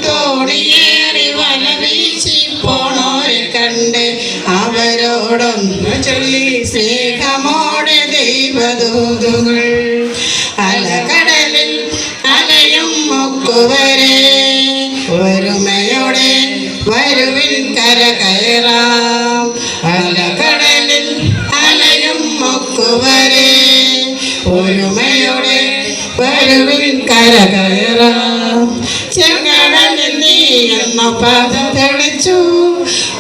തോണിയേറി വല വീശി പോണോരെ കണ്ട് അവരോടൊന്നു ചൊല്ലി സ്നേഹമോടെ ദൈവദൂതുകൾ. അലകടലിൽ അലയും മുക്കുവരെ ഒരുമയോടെ വരുവിൻ കര കയറാം. അലകടലിൽ അലയും മുക്കുവരെ ഒരുമയോടെ വരുവിൻ കര കയറാം. ചെങ്കടലിൽ നീ എന്ന പാത തെളിച്ചു,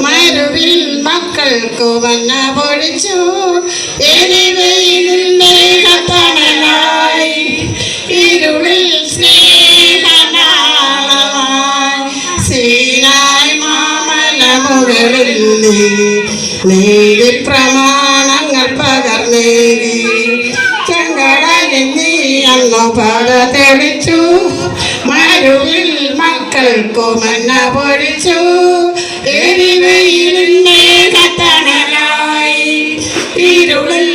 മരുവിൽ മക്കൾക്കു വന്ന പൊഴിച്ചു. എരിവയിലിന്റെ കത്തണലായി ഇരുളിൽ സ്നേഹനാളമായി സീനായ് മാമല മുകളിൽ നീതി പ്രമാണങ്ങൾ പകർന്നേകി. ചെങ്കടലിൽ നീ എന്ന പാത തെളിച്ചു, മരുവിൽ മക്കൾക്കു മന്ന പൊഴിച്ചു. എരിവയിലിന്റെ കത്തണലായി ഇരുളിൽ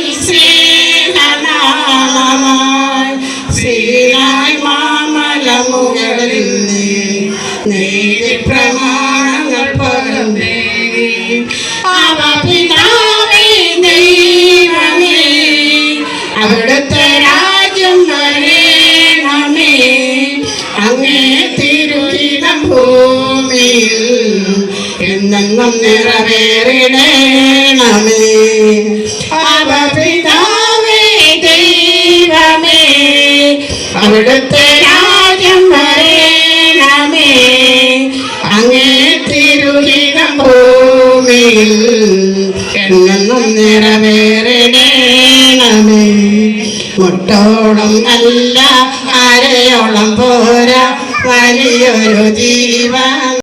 സ്നേഹനാളമായി സീനായ് മാമല മുകളിൽ നീതി പ്രമാണങ്ങൾ പകർന്നേകി. അവ പിതാവേ ദൈവമേ അവിടുത്തെ രാജ്യം വരേണമേ. അങ്ങേ തിരുഹിതം ഭൂമിയിൽ എന്നെന്നും നിറവേറിടേണമേ. അവ പിതാവേ ദൈവമേ അവിടുത്തെ രാജ്യം വരേണമേ. അങ്ങേ തിരുഹിതം ഭൂമിയിൽ എന്നെന്നും നിറവേറിടേണമേ. മുട്ടോളം അല്ല അരയോളം പോരാ വലിയൊരു ജീവൻ